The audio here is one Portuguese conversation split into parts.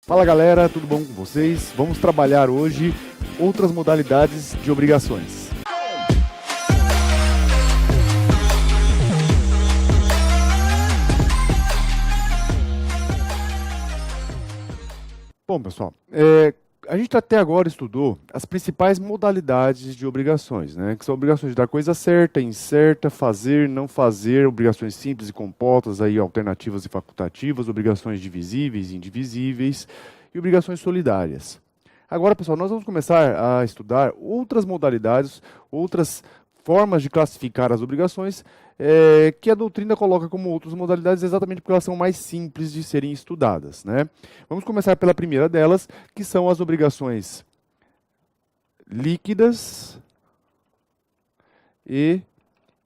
Fala galera, tudo bom com vocês? Vamos trabalhar hoje outras modalidades de obrigações. Bom pessoal, a gente até agora estudou as principais modalidades de obrigações, né? Que são obrigações da coisa certa, incerta, fazer, não fazer, obrigações simples e compostas, aí, alternativas e facultativas, obrigações divisíveis e indivisíveis e obrigações solidárias. Agora, pessoal, nós vamos começar a estudar outras modalidades, outras formas de classificar as obrigações, que a doutrina coloca como outras modalidades exatamente porque elas são mais simples de serem estudadas, né? Vamos começar pela primeira delas, que são as obrigações líquidas e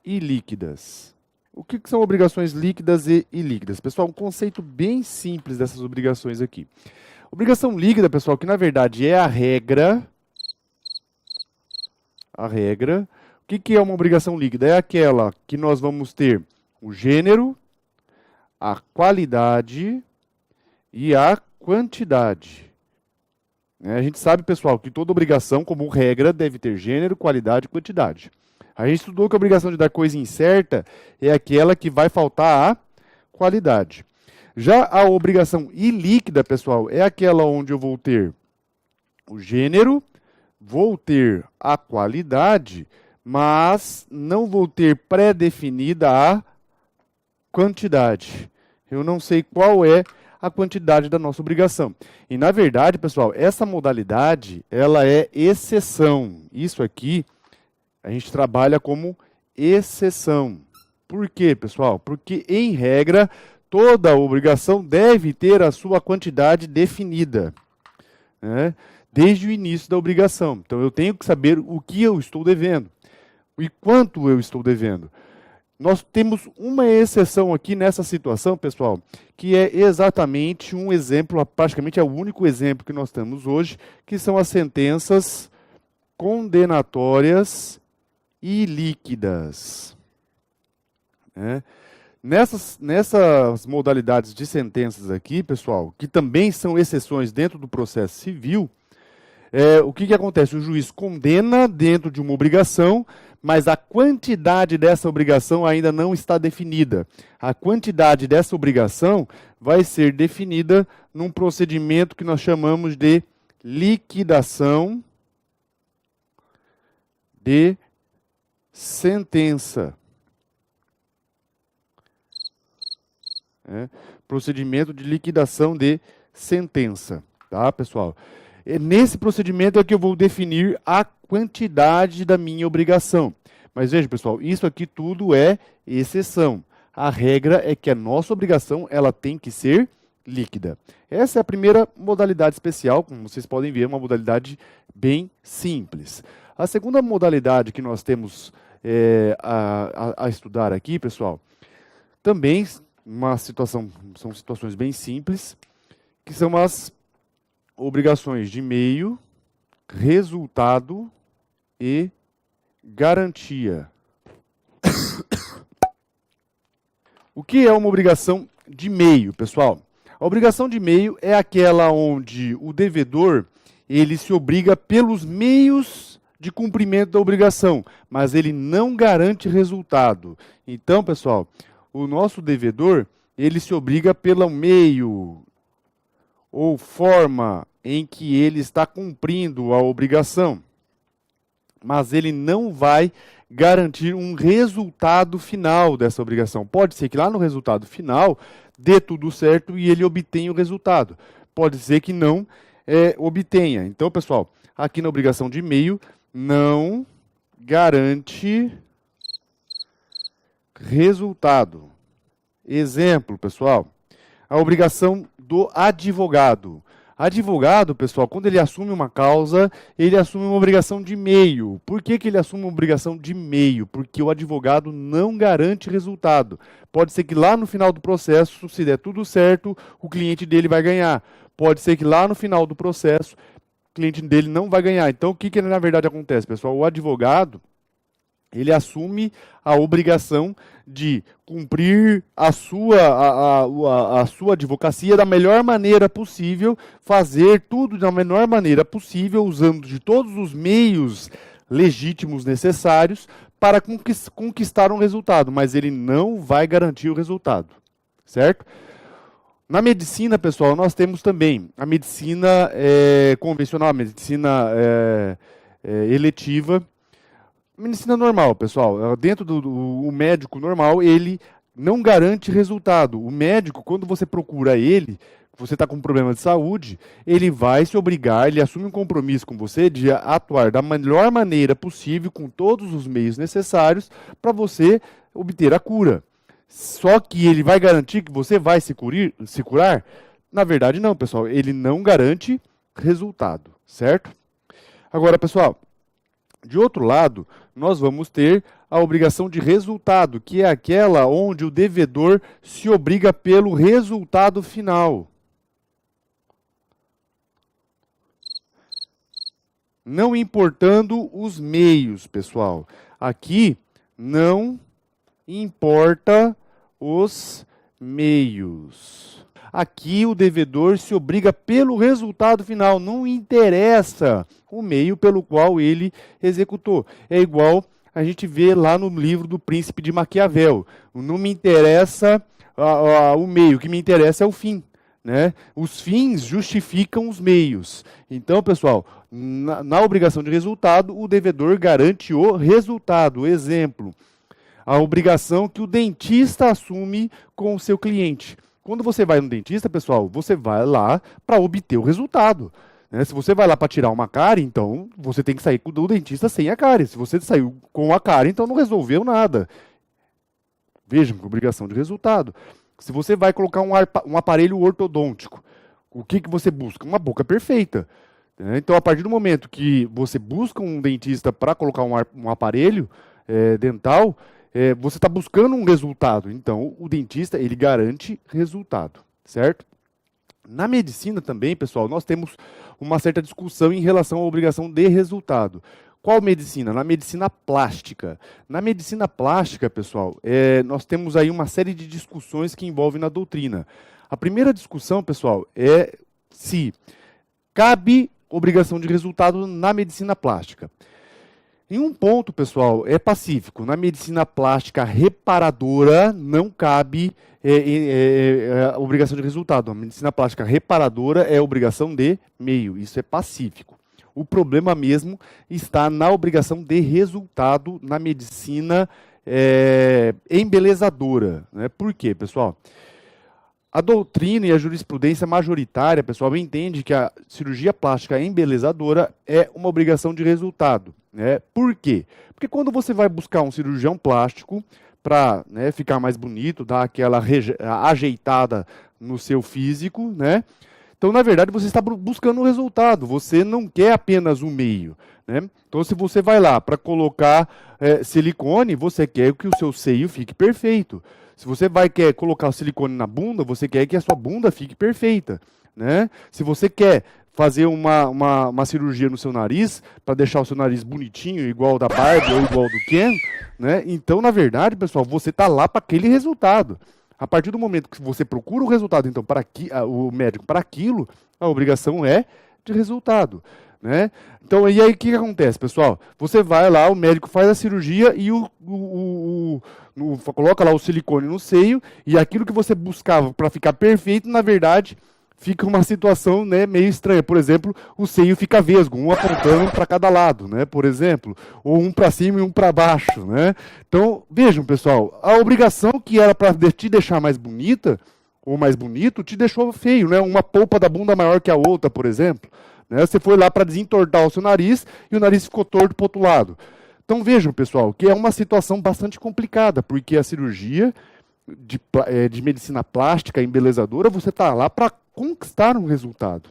ilíquidas. O que são obrigações líquidas e ilíquidas? Pessoal, um conceito bem simples dessas obrigações aqui. Obrigação líquida, pessoal, que na verdade é a regra. O que é uma obrigação líquida? É aquela que nós vamos ter o gênero, a qualidade e a quantidade. A gente sabe, pessoal, que toda obrigação, como regra, deve ter gênero, qualidade e quantidade. A gente estudou que a obrigação de dar coisa incerta é aquela que vai faltar a qualidade. Já a obrigação ilíquida, pessoal, é aquela onde eu vou ter o gênero, vou ter a qualidade, mas não vou ter pré-definida a quantidade. Eu não sei qual é a quantidade da nossa obrigação. E, na verdade, pessoal, essa modalidade, ela é exceção. Isso aqui, a gente trabalha como exceção. Por quê, pessoal? Porque, em regra, toda obrigação deve ter a sua quantidade definida, né? Desde o início da obrigação. Então, eu tenho que saber o que eu estou devendo e quanto eu estou devendo. Nós temos uma exceção aqui nessa situação, pessoal, que é exatamente um exemplo, praticamente é o único exemplo que nós temos hoje, que são as sentenças condenatórias e líquidas. Nessas modalidades de sentenças aqui, pessoal, que também são exceções dentro do processo civil, o que acontece? O juiz condena dentro de uma obrigação, mas a quantidade dessa obrigação ainda não está definida. A quantidade dessa obrigação vai ser definida num procedimento que nós chamamos de liquidação de sentença. Procedimento de liquidação de sentença, tá, pessoal? Nesse procedimento é que eu vou definir a quantidade da minha obrigação. Mas veja, pessoal, isso aqui tudo é exceção. A regra é que a nossa obrigação ela tem que ser líquida. Essa é a primeira modalidade especial, como vocês podem ver, uma modalidade bem simples. A segunda modalidade que nós temos a estudar aqui, pessoal, também são situações bem simples, que são as obrigações de meio, resultado e garantia. O que é uma obrigação de meio, pessoal? A obrigação de meio é aquela onde o devedor ele se obriga pelos meios de cumprimento da obrigação, mas ele não garante resultado. Então, pessoal, o nosso devedor ele se obriga pelo meio ou forma em que ele está cumprindo a obrigação, mas ele não vai garantir um resultado final dessa obrigação. Pode ser que lá no resultado final dê tudo certo e ele obtenha o resultado. Pode ser que não obtenha. Então, pessoal, aqui na obrigação de meio, não garante resultado. Exemplo, pessoal, a obrigação do advogado. Advogado, pessoal, quando ele assume uma causa, ele assume uma obrigação de meio. Por que ele assume uma obrigação de meio? Porque o advogado não garante resultado. Pode ser que lá no final do processo, se der tudo certo, o cliente dele vai ganhar. Pode ser que lá no final do processo, o cliente dele não vai ganhar. Então, o que na verdade acontece, pessoal? O advogado, ele assume a obrigação de cumprir a sua advocacia da melhor maneira possível, fazer tudo da melhor maneira possível, usando de todos os meios legítimos necessários para conquistar um resultado, mas ele não vai garantir o resultado, certo? Na medicina, pessoal, nós temos também a medicina convencional, a medicina eletiva, medicina normal, pessoal. Dentro do médico normal, ele não garante resultado. O médico, quando você procura ele, você está com um problema de saúde, ele vai se obrigar, ele assume um compromisso com você de atuar da melhor maneira possível, com todos os meios necessários, para você obter a cura. Só que ele vai garantir que você vai se curar? Na verdade, não, pessoal. Ele não garante resultado, certo? Agora, pessoal, de outro lado, nós vamos ter a obrigação de resultado, que é aquela onde o devedor se obriga pelo resultado final. Não importando os meios, pessoal. Aqui não importa os meios. Aqui o devedor se obriga pelo resultado final, não interessa o meio pelo qual ele executou. É igual a gente vê lá no livro do Príncipe de Maquiavel. Não me interessa o meio, o que me interessa é o fim, né? Os fins justificam os meios. Então, pessoal, na obrigação de resultado, o devedor garante o resultado. Exemplo, a obrigação que o dentista assume com o seu cliente. Quando você vai no dentista, pessoal, você vai lá para obter o resultado, né? Se você vai lá para tirar uma cárie, então você tem que sair do dentista sem a cárie. Se você saiu com a cárie, então não resolveu nada. Vejam que obrigação de resultado. Se você vai colocar um aparelho ortodôntico, o que você busca? Uma boca perfeita. Então, a partir do momento que você busca um dentista para colocar um aparelho dental, você está buscando um resultado. Então, o dentista, ele garante resultado, certo? Na medicina também, pessoal, nós temos uma certa discussão em relação à obrigação de resultado. Qual medicina? Na medicina plástica. Na medicina plástica, pessoal, nós temos aí uma série de discussões que envolvem na doutrina. A primeira discussão, pessoal, é se cabe obrigação de resultado na medicina plástica. Em um ponto, pessoal, é pacífico. Na medicina plástica reparadora não cabe obrigação de resultado. A medicina plástica reparadora é obrigação de meio. Isso é pacífico. O problema mesmo está na obrigação de resultado na medicina embelezadora, né? Por quê, pessoal? A doutrina e a jurisprudência majoritária, pessoal, entende que a cirurgia plástica embelezadora é uma obrigação de resultado, né? Por quê? Porque quando você vai buscar um cirurgião plástico para, né, ficar mais bonito, dar aquela ajeitada no seu físico, né? Então, na verdade, você está buscando um resultado, você não quer apenas um meio, né? Então, se você vai lá para colocar silicone, você quer que o seu seio fique perfeito. Se você quer colocar o silicone na bunda, você quer que a sua bunda fique perfeita, né? Se você quer fazer uma cirurgia no seu nariz, para deixar o seu nariz bonitinho, igual o da Barbie ou igual do Ken, né? Então, na verdade, pessoal, você está lá para aquele resultado. A partir do momento que você procura o resultado, então, o médico para aquilo, a obrigação é de resultado, né? Então, e aí o que acontece, pessoal? Você vai lá, o médico faz a cirurgia e coloca lá o silicone no seio, e aquilo que você buscava para ficar perfeito, na verdade, fica uma situação, né, meio estranha. Por exemplo, o seio fica vesgo, um apontando para cada lado, né, por exemplo, ou um para cima e um para baixo, né? Então, vejam, pessoal, a obrigação que era para te deixar mais bonita ou mais bonito, te deixou feio, né? Uma polpa da bunda maior que a outra, por exemplo, né? Você foi lá para desentortar o seu nariz e o nariz ficou torto para o outro lado. Então, vejam, pessoal, que é uma situação bastante complicada, porque a cirurgia de medicina plástica embelezadora, você está lá para conquistar um resultado.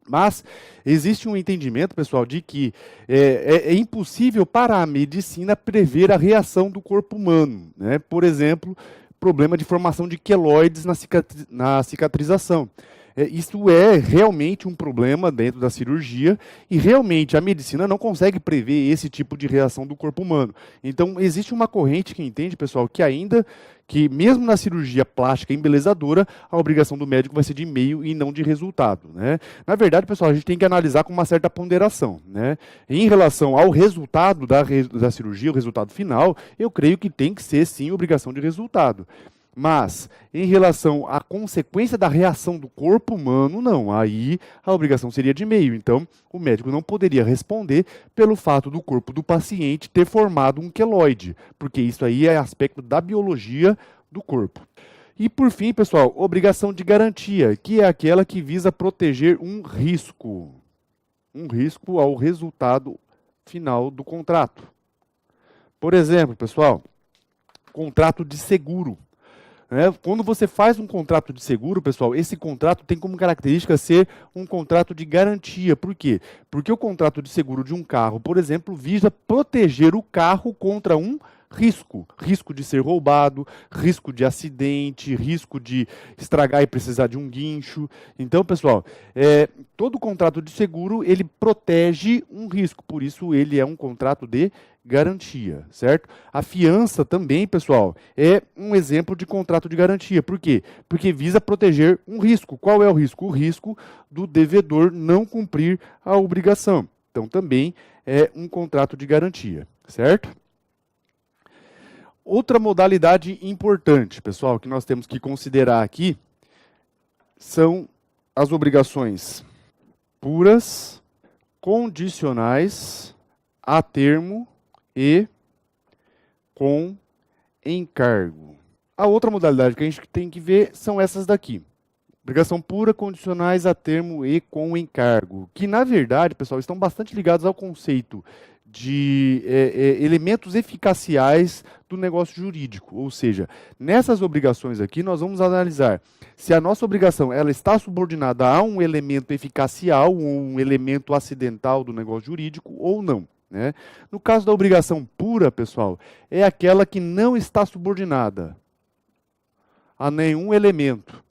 Mas existe um entendimento, pessoal, de que é impossível para a medicina prever a reação do corpo humano, né? Por exemplo, problema de formação de queloides na cicatrização. Isso é realmente um problema dentro da cirurgia e realmente a medicina não consegue prever esse tipo de reação do corpo humano. Então, existe uma corrente que entende, pessoal, que mesmo na cirurgia plástica embelezadora, a obrigação do médico vai ser de meio e não de resultado, né? Na verdade, pessoal, a gente tem que analisar com uma certa ponderação, né? Em relação ao resultado da cirurgia, o resultado final, eu creio que tem que ser, sim, obrigação de resultado. Mas, em relação à consequência da reação do corpo humano, não. Aí a obrigação seria de meio. Então, o médico não poderia responder pelo fato do corpo do paciente ter formado um queloide, porque isso aí é aspecto da biologia do corpo. E, por fim, pessoal, obrigação de garantia, que é aquela que visa proteger um risco ao resultado final do contrato. Por exemplo, pessoal, contrato de seguro. Quando você faz um contrato de seguro, pessoal, esse contrato tem como característica ser um contrato de garantia. Por quê? Porque o contrato de seguro de um carro, por exemplo, visa proteger o carro contra um risco. Risco de ser roubado, risco de acidente, risco de estragar e precisar de um guincho. Então, pessoal, todo contrato de seguro, ele protege um risco. Por isso, ele é um contrato de garantia, certo? A fiança também, pessoal, é um exemplo de contrato de garantia. Por quê? Porque visa proteger um risco. Qual é o risco? O risco do devedor não cumprir a obrigação. Então, também é um contrato de garantia, certo? Outra modalidade importante, pessoal, que nós temos que considerar aqui são as obrigações puras, condicionais, a termo e com encargo. A outra modalidade que a gente tem que ver são essas daqui. Obrigação pura, condicionais a termo e com encargo. Que, na verdade, pessoal, estão bastante ligados ao conceito de elementos eficaciais do negócio jurídico. Ou seja, nessas obrigações aqui, nós vamos analisar se a nossa obrigação ela está subordinada a um elemento eficacial ou um elemento acidental do negócio jurídico ou não. Né? No caso da obrigação pura, pessoal, é aquela que não está subordinada a nenhum elemento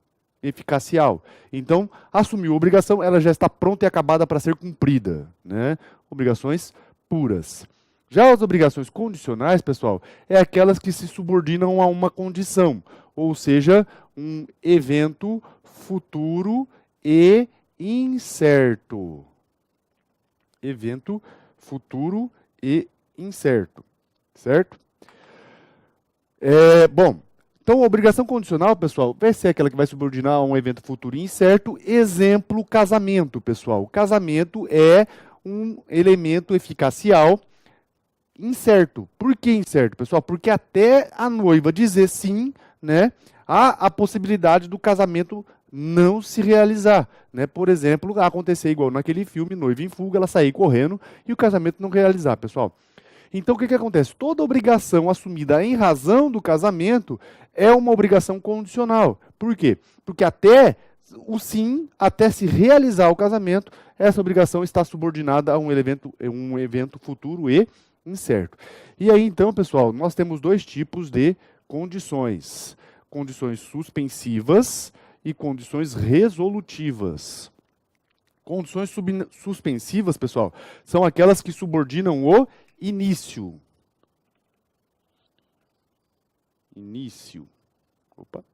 eficacial. Então, assumiu a obrigação, ela já está pronta e acabada para ser cumprida. Né? Obrigações puras. Já as obrigações condicionais, pessoal, é aquelas que se subordinam a uma condição, ou seja, um evento futuro e incerto. Evento futuro e incerto, certo? Bom, então a obrigação condicional, pessoal, vai ser aquela que vai subordinar a um evento futuro e incerto. Exemplo, casamento, pessoal. O casamento é um elemento eficacial incerto. Por que incerto, pessoal? Porque até a noiva dizer sim, né, há a possibilidade do casamento não se realizar, né? Por exemplo, acontecer igual naquele filme Noiva em Fuga, ela sair correndo e o casamento não realizar, pessoal. Então, o que acontece? Toda obrigação assumida em razão do casamento é uma obrigação condicional. Por quê? Porque até o sim, até se realizar o casamento, essa obrigação está subordinada a um evento futuro e incerto. E aí, então, pessoal, nós temos dois tipos de condições. Condições suspensivas e condições resolutivas. Condições suspensivas, pessoal, são aquelas que subordinam o início. Opa.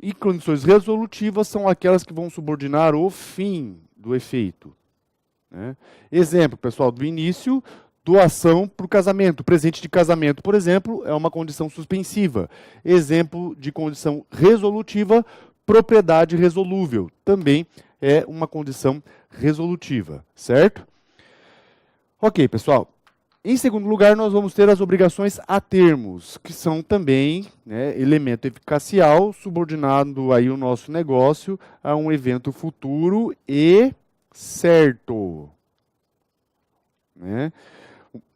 E condições resolutivas são aquelas que vão subordinar o fim do efeito. Né? Exemplo, pessoal, do início, doação para o casamento. Presente de casamento, por exemplo, é uma condição suspensiva. Exemplo de condição resolutiva, propriedade resolúvel. Também é uma condição resolutiva, certo? Ok, pessoal. Em segundo lugar, nós vamos ter as obrigações a termos, que são também, né, elemento eficacial, subordinado aí o nosso negócio a um evento futuro e certo. Né?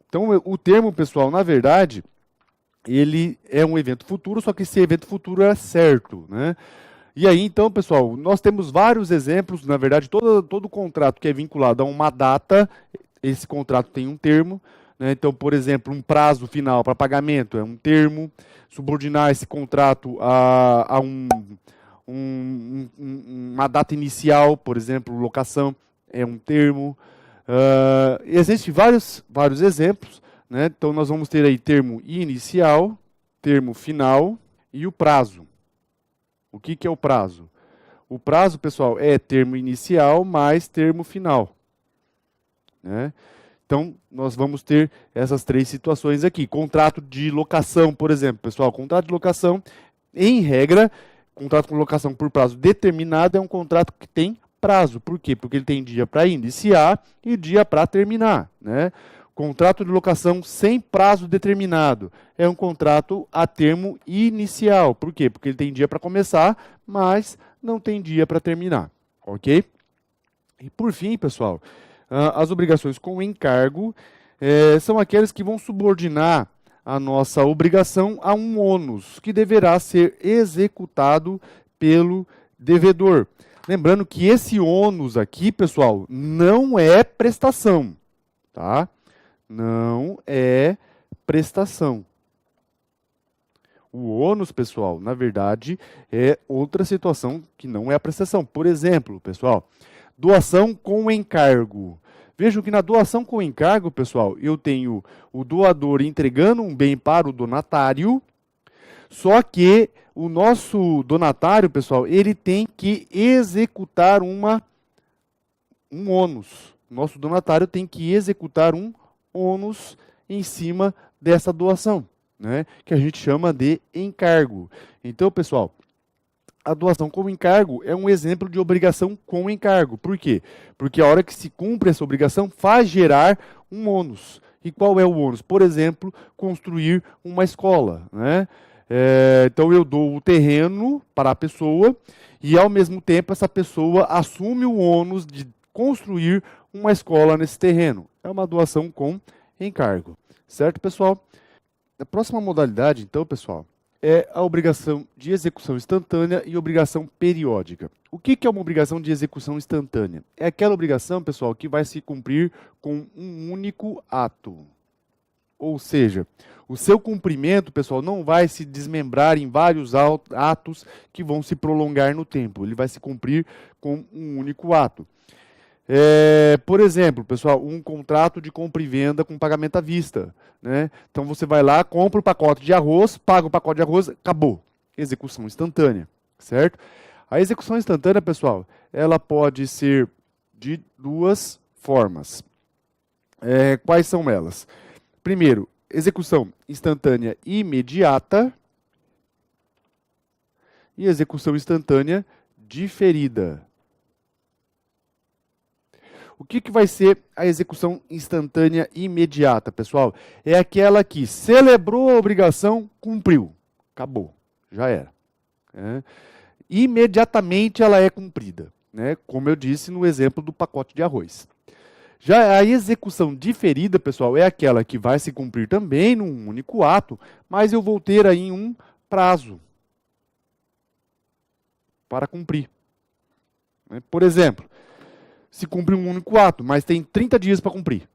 Então, o termo, pessoal, na verdade, ele é um evento futuro, só que esse evento futuro é certo. Né? E aí, então, pessoal, nós temos vários exemplos, na verdade, todo contrato que é vinculado a uma data, esse contrato tem um termo. Né? Então, por exemplo, um prazo final para pagamento é um termo. Subordinar esse contrato a uma data inicial, por exemplo, locação é um termo. Existem vários exemplos, né? Então, nós vamos ter aí termo inicial, termo final e o prazo. O que é o prazo? O prazo, pessoal, é termo inicial mais termo final, né? Então, nós vamos ter essas 3 situações aqui. Contrato de locação, por exemplo, pessoal, contrato de locação, em regra, contrato com locação por prazo determinado é um contrato que tem prazo. Por quê? Porque ele tem dia para iniciar e dia para terminar, né? Contrato de locação sem prazo determinado é um contrato a termo inicial. Por quê? Porque ele tem dia para começar, mas não tem dia para terminar, ok? E por fim, pessoal, as obrigações com encargo são aquelas que vão subordinar a nossa obrigação a um ônus, que deverá ser executado pelo devedor. Lembrando que esse ônus aqui, pessoal, não é prestação, tá? Não é prestação. O ônus, pessoal, na verdade, é outra situação que não é a prestação. Por exemplo, pessoal, doação com encargo. Vejam que na doação com encargo, pessoal, eu tenho o doador entregando um bem para o donatário, só que o nosso donatário, pessoal, ele tem que executar um ônus. Nosso donatário tem que executar um ônus em cima dessa doação, né? Que a gente chama de encargo. Então, pessoal, a doação com encargo é um exemplo de obrigação com encargo. Por quê? Porque a hora que se cumpre essa obrigação faz gerar um ônus. E qual é o ônus? Por exemplo, construir uma escola, né? Então eu dou o terreno para a pessoa e ao mesmo tempo essa pessoa assume o ônus de construir uma escola nesse terreno. É uma doação com encargo. Certo, pessoal? A próxima modalidade, então, pessoal, é a obrigação de execução instantânea e obrigação periódica. O que é uma obrigação de execução instantânea? É aquela obrigação, pessoal, que vai se cumprir com um único ato. Ou seja, o seu cumprimento, pessoal, não vai se desmembrar em vários atos que vão se prolongar no tempo. Ele vai se cumprir com um único ato. Por exemplo, pessoal, um contrato de compra e venda com pagamento à vista, né? Então você vai lá, compra o pacote de arroz, paga o pacote de arroz, acabou. Execução instantânea, certo? A execução instantânea, pessoal, ela pode ser de 2 formas. Quais são elas? Primeiro, execução instantânea imediata e execução instantânea diferida. O que vai ser a execução instantânea imediata, pessoal? É aquela que celebrou a obrigação, cumpriu. Acabou, já era. Imediatamente ela é cumprida, né? Como eu disse no exemplo do pacote de arroz. Já a execução diferida, pessoal, é aquela que vai se cumprir também num único ato, mas eu vou ter aí um prazo para cumprir. Por exemplo, se cumpre um único ato, mas tem 30 dias para cumprir,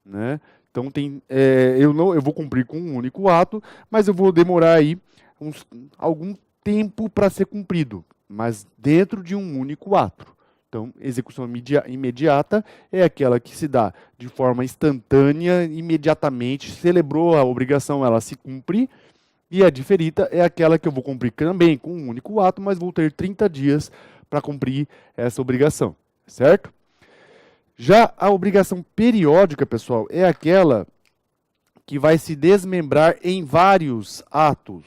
né? Então eu vou cumprir com um único ato, mas eu vou demorar aí algum tempo para ser cumprido, mas dentro de um único ato. Então, execução imediata é aquela que se dá de forma instantânea, imediatamente, celebrou a obrigação, ela se cumpre, e a diferida é aquela que eu vou cumprir também com um único ato, mas vou ter 30 dias para cumprir essa obrigação, certo? Já a obrigação periódica, pessoal, é aquela que vai se desmembrar em vários atos,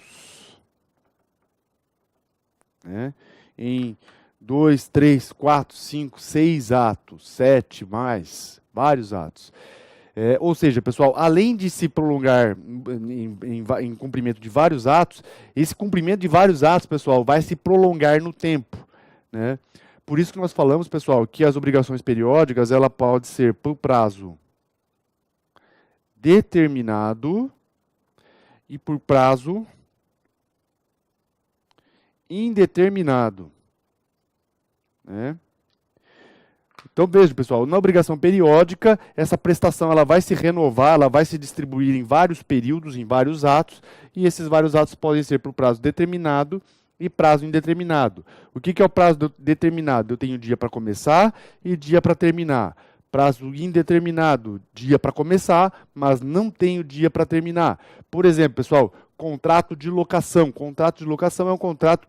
né? Em 2, 3, 4, 5, 6 atos, 7 mais, vários atos. Ou seja, pessoal, além de se prolongar em cumprimento de vários atos, esse cumprimento de vários atos, pessoal, vai se prolongar no tempo, né? Por isso que nós falamos, pessoal, que as obrigações periódicas, ela pode ser por prazo determinado e por prazo indeterminado, né? Então, veja, pessoal, na obrigação periódica, essa prestação ela vai se renovar, ela vai se distribuir em vários períodos, em vários atos, e esses vários atos podem ser por prazo determinado e prazo indeterminado. O que é o prazo determinado? Eu tenho dia para começar e dia para terminar. Prazo indeterminado, dia para começar, mas não tenho dia para terminar. Por exemplo, pessoal, contrato de locação. Contrato de locação é um contrato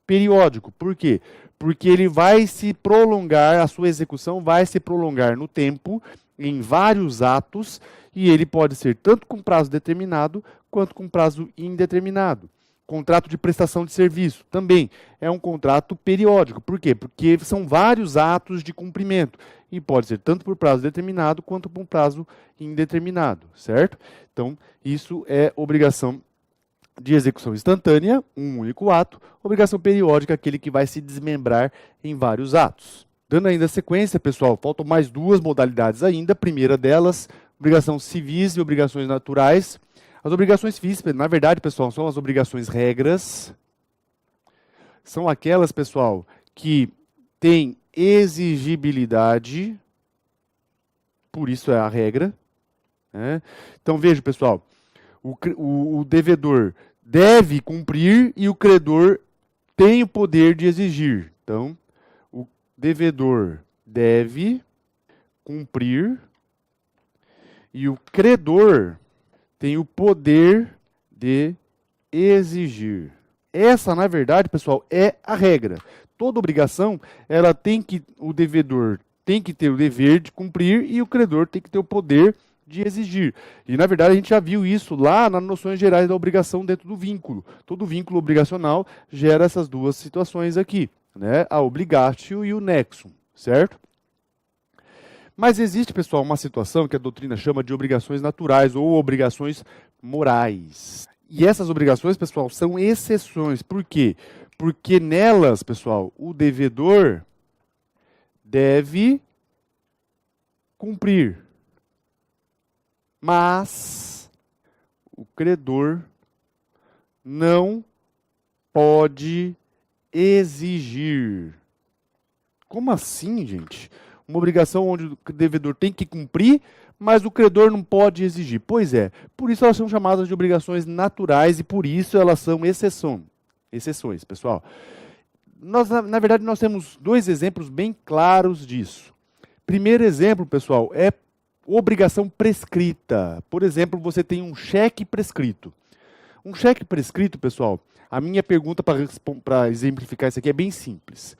periódico. Por quê? Porque ele vai se prolongar, a sua execução vai se prolongar no tempo, em vários atos, e ele pode ser tanto com prazo determinado, quanto com prazo indeterminado. Contrato de prestação de serviço também é um contrato periódico. Por quê? Porque são vários atos de cumprimento. E pode ser tanto por prazo determinado, quanto por prazo indeterminado, certo? Então, isso é obrigação de execução instantânea, um único ato. Obrigação periódica, aquele que vai se desmembrar em vários atos. Dando ainda sequência, pessoal, faltam mais duas modalidades ainda. A primeira delas, obrigações civis e obrigações naturais. As obrigações civis, na verdade, pessoal, são as obrigações regras. São aquelas, pessoal, que têm exigibilidade, por isso é a regra. Né? Então, veja, pessoal, o devedor deve cumprir e o credor tem o poder de exigir. Então, o devedor deve cumprir e o credor tem o poder de exigir. Essa, na verdade, pessoal, é a regra. Toda obrigação, o devedor tem que ter o dever de cumprir e o credor tem que ter o poder de exigir. E, na verdade, a gente já viu isso lá nas noções gerais da obrigação dentro do vínculo. Todo vínculo obrigacional gera essas duas situações aqui, né? A obligatio e o nexum, certo? Mas existe, pessoal, uma situação que a doutrina chama de obrigações naturais ou obrigações morais. E essas obrigações, pessoal, são exceções. Por quê? Porque nelas, pessoal, o devedor deve cumprir. Mas o credor não pode exigir. Como assim, gente? Uma obrigação onde o devedor tem que cumprir, mas o credor não pode exigir. Pois é, por isso elas são chamadas de obrigações naturais e por isso elas são exceções, pessoal. Na verdade, nós temos dois exemplos bem claros disso. Primeiro exemplo, pessoal, é obrigação prescrita. Por exemplo, você tem um cheque prescrito. Um cheque prescrito, pessoal, a minha pergunta para exemplificar isso aqui é bem simples.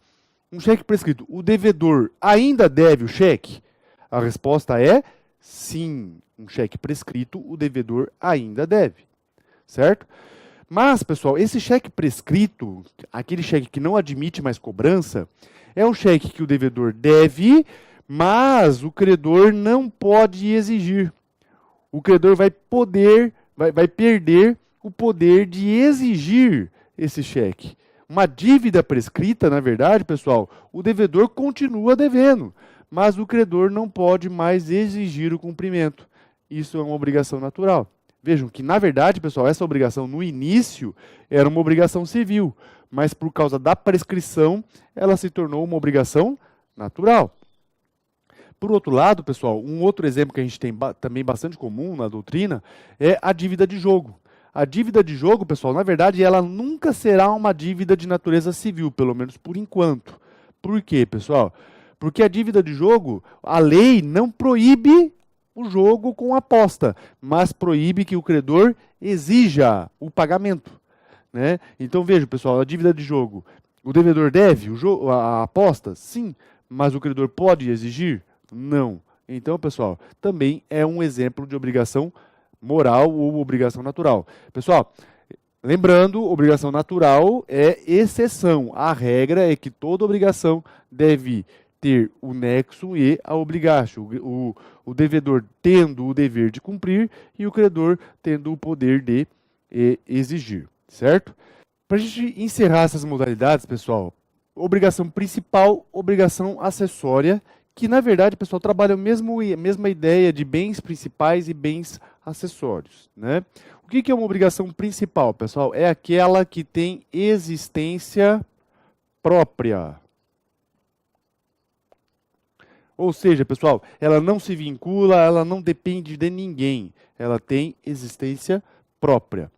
Um cheque prescrito, o devedor ainda deve o cheque? A resposta é sim. Um cheque prescrito, o devedor ainda deve. Certo? Mas, pessoal, esse cheque prescrito, aquele cheque que não admite mais cobrança, é um cheque que o devedor deve, mas o credor não pode exigir. O credor vai perder o poder de exigir esse cheque. Uma dívida prescrita, na verdade, pessoal, o devedor continua devendo, mas o credor não pode mais exigir o cumprimento. Isso é uma obrigação natural. Vejam que, na verdade, pessoal, essa obrigação no início era uma obrigação civil, mas por causa da prescrição, ela se tornou uma obrigação natural. Por outro lado, pessoal, um outro exemplo que a gente tem também bastante comum na doutrina é a dívida de jogo. A dívida de jogo, pessoal, na verdade, ela nunca será uma dívida de natureza civil, pelo menos por enquanto. Por quê, pessoal? Porque a dívida de jogo, a lei não proíbe o jogo com aposta, mas proíbe que o credor exija o pagamento. Né? Então, veja, pessoal, a dívida de jogo, o devedor deve a aposta? Sim, mas o credor pode exigir? Não. Então, pessoal, também é um exemplo de obrigação moral ou obrigação natural. Pessoal, lembrando, obrigação natural é exceção. A regra é que toda obrigação deve ter o nexo e a obrigatio. O devedor tendo o dever de cumprir e o credor tendo o poder de exigir, certo? Para a gente encerrar essas modalidades, pessoal, obrigação principal, obrigação acessória, que na verdade, pessoal, trabalha a mesma ideia de bens principais e bens acessórios. Né? O que é uma obrigação principal, pessoal? É aquela que tem existência própria. Ou seja, pessoal, ela não se vincula, ela não depende de ninguém. Ela tem existência própria.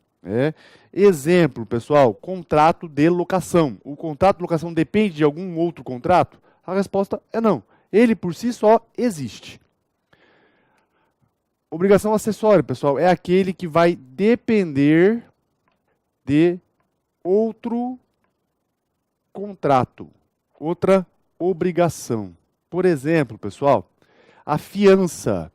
Exemplo, pessoal, contrato de locação. O contrato de locação depende de algum outro contrato? A resposta é não. Ele por si só existe. Obrigação acessória, pessoal, é aquele que vai depender de outro contrato, outra obrigação. Por exemplo, pessoal, a fiança.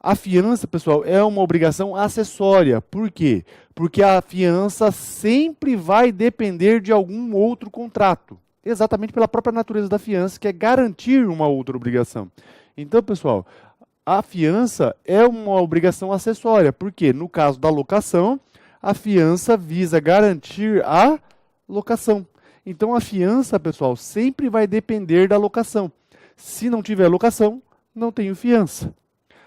A fiança, pessoal, é uma obrigação acessória. Por quê? Porque a fiança sempre vai depender de algum outro contrato. Exatamente pela própria natureza da fiança, que é garantir uma outra obrigação. Então, pessoal, a fiança é uma obrigação acessória. Por quê? No caso da locação, a fiança visa garantir a locação. Então, a fiança, pessoal, sempre vai depender da locação. Se não tiver locação, não tenho fiança.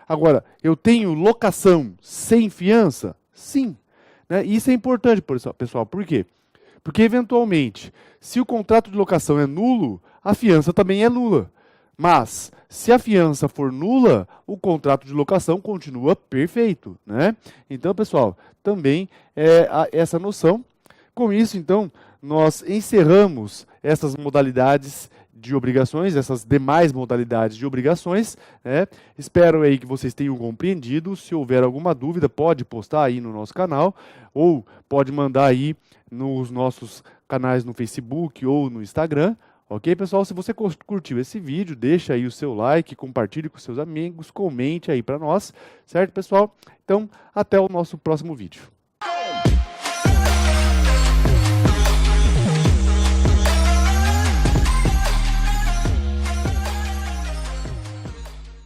Agora, eu tenho locação sem fiança? Sim. Né? Isso é importante, pessoal. Por quê? Porque, eventualmente, se o contrato de locação é nulo, a fiança também é nula. Mas, se a fiança for nula, o contrato de locação continua perfeito. Né? Então, pessoal, também é essa noção. Com isso, então, nós encerramos essas modalidades de obrigações, essas demais modalidades de obrigações. Espero aí que vocês tenham compreendido. Se houver alguma dúvida, pode postar aí no nosso canal, ou pode mandar aí nos nossos canais no Facebook ou no Instagram. Ok, pessoal? Se você curtiu esse vídeo, deixa aí o seu like, compartilhe com seus amigos, comente aí para nós, certo, pessoal? Então, até o nosso próximo vídeo.